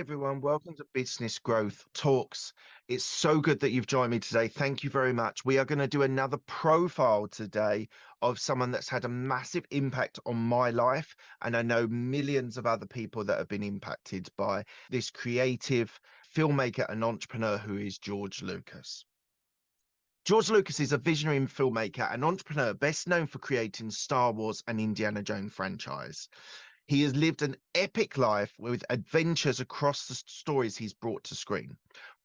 everyone. Welcome to Business Growth Talks. It's so good that you've joined me today. Thank you very much. We are going to do another profile today of someone that's had a massive impact on my life. And I know millions of other people that have been impacted by this creative filmmaker and entrepreneur who is George Lucas. George Lucas is a visionary filmmaker and entrepreneur best known for creating Star Wars and Indiana Jones franchise. He has lived an epic life with adventures across the stories he's brought to screen.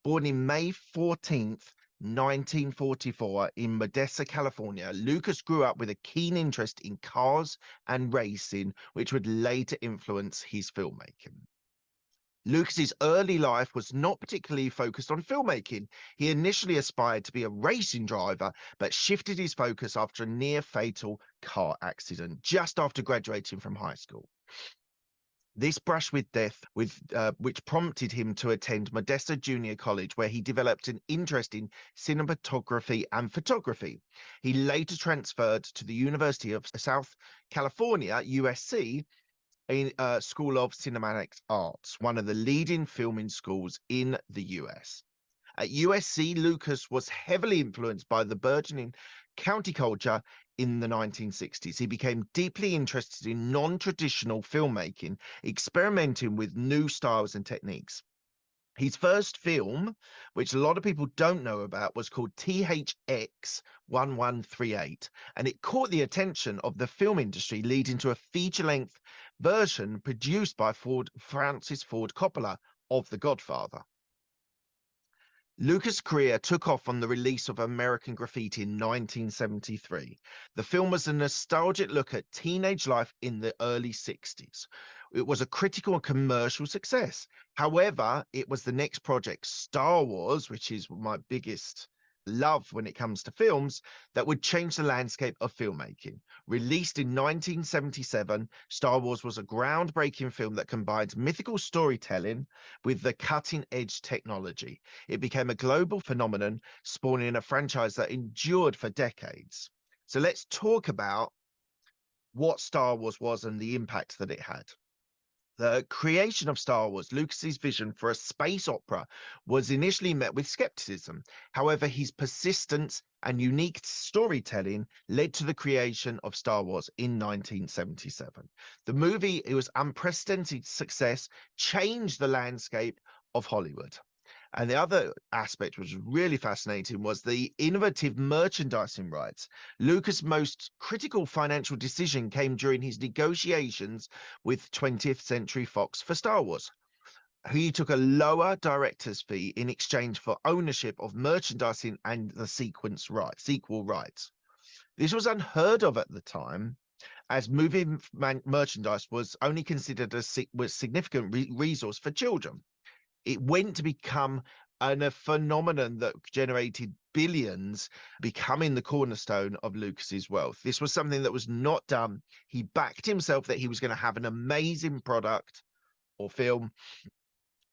Born in May 14th, 1944 in Modesto, California, Lucas grew up with a keen interest in cars and racing, which would later influence his filmmaking. Lucas's early life was not particularly focused on filmmaking. He initially aspired to be a racing driver, but shifted his focus after a near-fatal car accident just after graduating from high school. This brush with death, which prompted him to attend Modesto Junior College, where he developed an interest in cinematography and photography. He later transferred to the University of South California, USC, in School of Cinematic Arts, one of the leading filming schools in the US. At USC, Lucas was heavily influenced by the burgeoning counterculture in the 1960s. He became deeply interested in non-traditional filmmaking, experimenting with new styles and techniques. His first film, which a lot of people don't know about, was called THX 1138, and it caught the attention of the film industry, leading to a feature-length version produced by Francis Ford Coppola of The Godfather. Lucas' career took off on the release of American Graffiti in 1973. The film was a nostalgic look at teenage life in the early 60s. It was a critical and commercial success. However, it was the next project, Star Wars, which is my biggest love when it comes to films, that would change the landscape of filmmaking. Released in 1977, Star Wars was a groundbreaking film that combined mythical storytelling with the cutting-edge technology. It became a global phenomenon, spawning a franchise that endured for decades. So let's talk about what Star Wars was and the impact that it had. The creation of Star Wars, Lucas's vision for a space opera, was initially met with skepticism. However, his persistence and unique storytelling led to the creation of Star Wars in 1977. The movie, it was unprecedented success, changed the landscape of Hollywood. And the other aspect which was really fascinating was the innovative merchandising rights. Lucas' most critical financial decision came during his negotiations with 20th Century Fox for Star Wars. He took a lower director's fee in exchange for ownership of merchandising and the sequel rights. This was unheard of at the time, as movie merchandise was only considered a significant resource for children. It went to become a phenomenon that generated billions, becoming the cornerstone of Lucas's wealth. This was something that was not done. He backed himself that he was going to have an amazing product or film,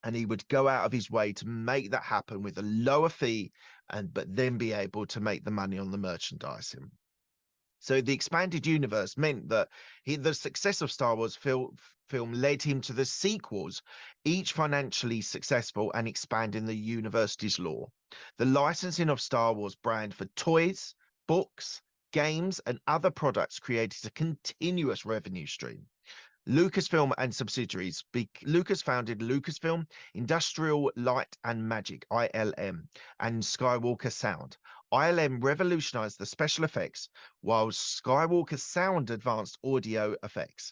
and he would go out of his way to make that happen with a lower fee, but then be able to make the money on the merchandising. So the expanded universe meant that the success of Star Wars film led him to the sequels, each financially successful and expanding the university's lore. The licensing of Star Wars brand for toys, books, games, and other products created a continuous revenue stream. Lucasfilm and subsidiaries. Lucas founded Lucasfilm, Industrial Light and Magic, ILM, and Skywalker Sound. ILM revolutionized the special effects, while Skywalker Sound advanced audio effects.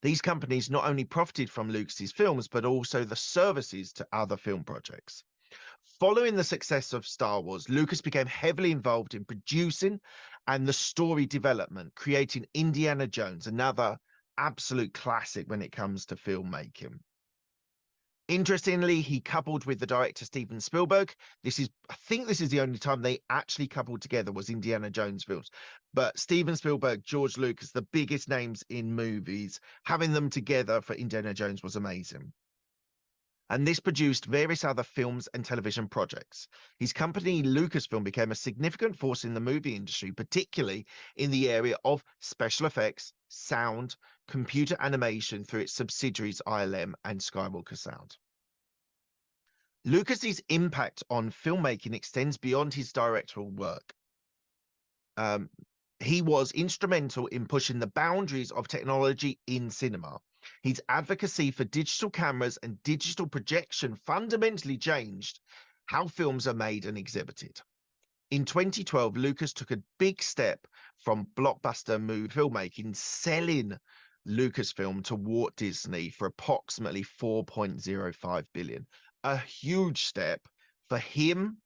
These companies not only profited from Lucas's films, but also the services to other film projects. Following the success of Star Wars, Lucas became heavily involved in producing and the story development, creating Indiana Jones, another absolute classic when it comes to filmmaking. Interestingly, he coupled with the director Steven Spielberg. I think this is the only time they actually coupled together was Indiana Jones films. But Steven Spielberg, George Lucas, the biggest names in movies, having them together for Indiana Jones was amazing. And this produced various other films and television projects. His company, Lucasfilm, became a significant force in the movie industry, particularly in the area of special effects sound, computer animation through its subsidiaries ILM and Skywalker Sound. Lucas's impact on filmmaking extends beyond his directorial work. Um, he was instrumental in pushing the boundaries of technology in cinema. His advocacy for digital cameras and digital projection fundamentally changed how films are made and exhibited. In 2012, Lucas took a big step from blockbuster movie filmmaking, selling Lucasfilm to Walt Disney for approximately 4.05 billion. A huge step for him,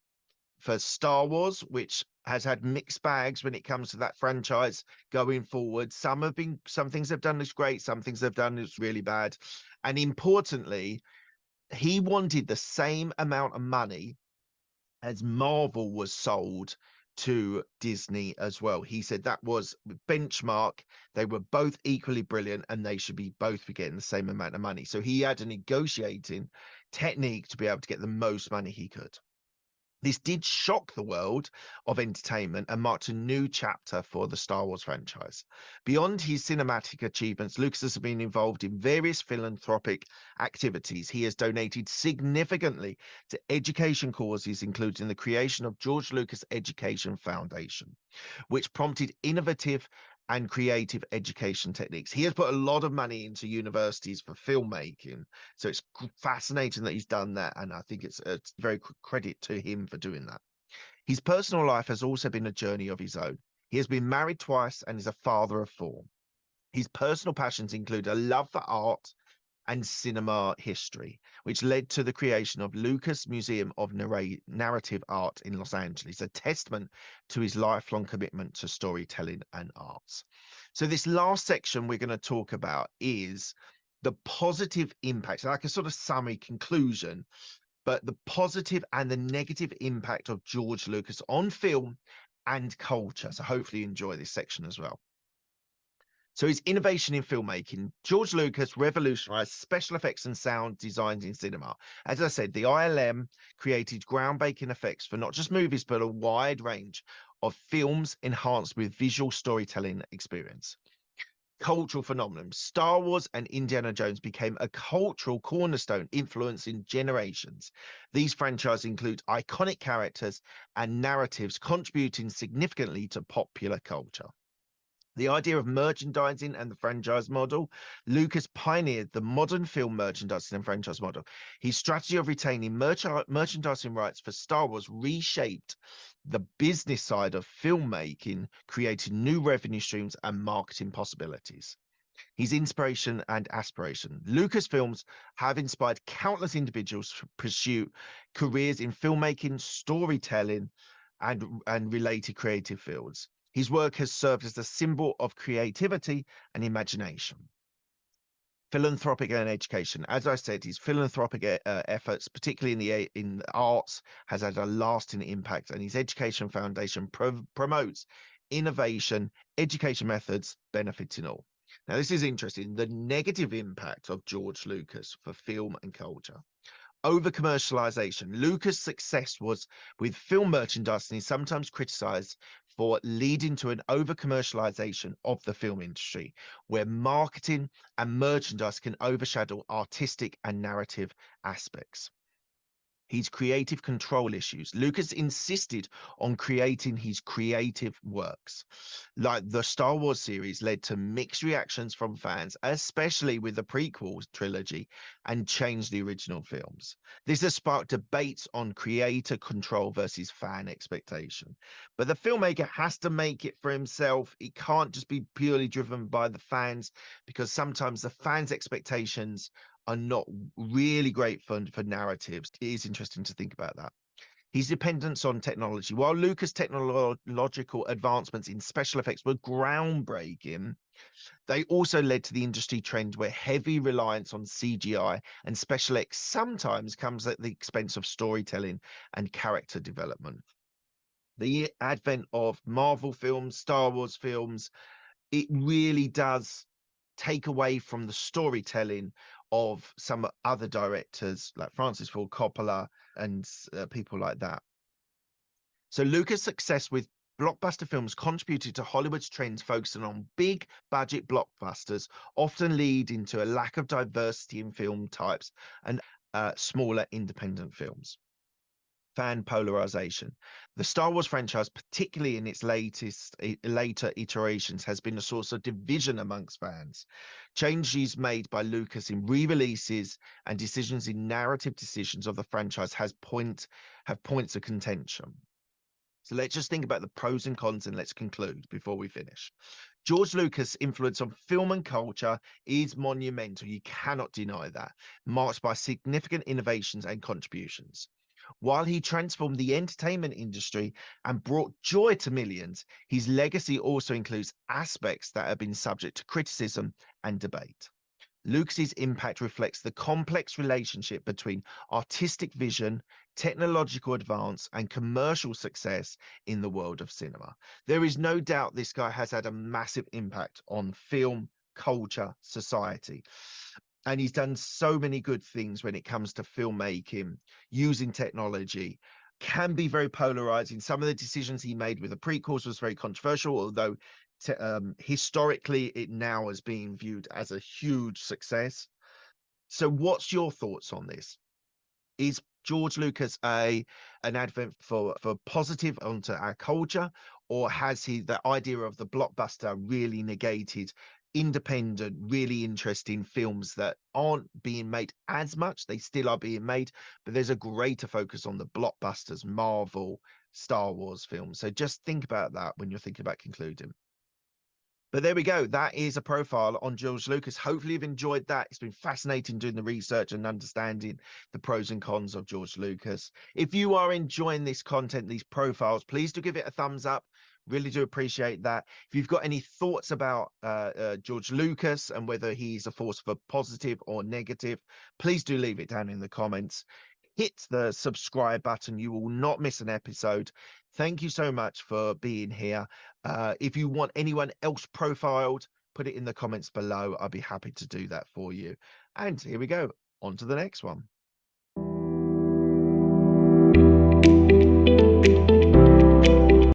for Star Wars, which has had mixed bags when it comes to that franchise going forward. Some things they've done is great, some things they've done is really bad. And importantly, he wanted the same amount of money as Marvel was sold to Disney as well. He said that was benchmark. They were both equally brilliant and they should be both be getting the same amount of money. So he had a negotiating technique to be able to get the most money he could. This did shock the world of entertainment and marked a new chapter for the Star Wars franchise. Beyond his cinematic achievements, Lucas has been involved in various philanthropic activities. He has donated significantly to education causes, including the creation of George Lucas Education Foundation, which prompted innovative and creative education techniques. He has put a lot of money into universities for filmmaking. So it's fascinating that he's done that. And I think it's very credit to him for doing that. His personal life has also been a journey of his own. He has been married twice and is a father of four. His personal passions include a love for art and cinema history, which led to the creation of Lucas Museum of Narrative Art in Los Angeles, a testament to his lifelong commitment to storytelling and arts. So this last section we're going to talk about is the positive impact, like a sort of summary conclusion, but the positive and the negative impact of George Lucas on film and culture. So hopefully you enjoy this section as well. So his innovation in filmmaking, George Lucas revolutionized special effects and sound designs in cinema. As I said, the ILM created groundbreaking effects for not just movies, but a wide range of films enhanced with visual storytelling experience. Cultural phenomenon. Star Wars and Indiana Jones became a cultural cornerstone influencing generations. These franchises include iconic characters and narratives contributing significantly to popular culture. The idea of merchandising and the franchise model, Lucas pioneered the modern film merchandising and franchise model. His strategy of retaining merchandising rights for Star Wars reshaped the business side of filmmaking, creating new revenue streams and marketing possibilities. His inspiration and aspiration. Lucasfilms have inspired countless individuals to pursue careers in filmmaking, storytelling, and related creative fields. His work has served as a symbol of creativity and imagination. Philanthropic and education. As I said, his philanthropic efforts, particularly in the arts, has had a lasting impact, and his education foundation promotes innovation, education methods, benefiting all. Now, this is interesting. The negative impact of George Lucas for film and culture. Over commercialization. Lucas' success was with film merchandising is sometimes criticized for leading to an over commercialization of the film industry, where marketing and merchandise can overshadow artistic and narrative aspects. His creative control issues. Lucas insisted on creating his creative works. Like the Star Wars series led to mixed reactions from fans, especially with the prequel trilogy, and changed the original films. This has sparked debates on creator control versus fan expectation. But the filmmaker has to make it for himself. It can't just be purely driven by the fans, because sometimes the fans' expectations are not really great for narratives. It is interesting to think about that. His dependence on technology. While Lucas' technological advancements in special effects were groundbreaking, they also led to the industry trend where heavy reliance on CGI and special effects sometimes comes at the expense of storytelling and character development. The advent of Marvel films, Star Wars films, it really does take away from the storytelling of some other directors like Francis Ford Coppola and people like that. So Lucas' success with Blockbuster films contributed to Hollywood's trends focusing on big budget blockbusters, often leading to a lack of diversity in film types and smaller independent films. Fan polarization. The Star Wars franchise, particularly in its later iterations, has been a source of division amongst fans. Changes made by Lucas in re-releases and decisions in narrative decisions of the franchise have points of contention. So let's just think about the pros and cons and let's conclude before we finish. George Lucas' influence on film and culture is monumental. You cannot deny that, marked by significant innovations and contributions. While he transformed the entertainment industry and brought joy to millions, his legacy also includes aspects that have been subject to criticism and debate. Lucas's impact reflects the complex relationship between artistic vision, technological advance, and commercial success in the world of cinema. There is no doubt this guy has had a massive impact on film, culture, society. And he's done so many good things when it comes to filmmaking, using technology. Can be very polarizing. Some of the decisions he made with the prequels was very controversial, although historically it now is being viewed as a huge success. So what's your thoughts on this? Is George Lucas an advent for positive onto our culture, or has he the idea of the blockbuster really negated independent, really interesting films that aren't being made as much? They still are being made, but there's a greater focus on the blockbusters, Marvel, Star Wars films. So just think about that when you're thinking about concluding. But there we go. That is a profile on George Lucas. Hopefully, you've enjoyed that. It's been fascinating doing the research and understanding the pros and cons of George Lucas. If you are enjoying this content, these profiles, please do give it a thumbs up. Really do appreciate that. If you've got any thoughts about George Lucas and whether he's a force for positive or negative, please do leave it down in the comments. Hit the subscribe button. You will not miss an episode. Thank you so much for being here. If you want anyone else profiled, put it in the comments below. I'll be happy to do that for you. And here we go. On to the next one.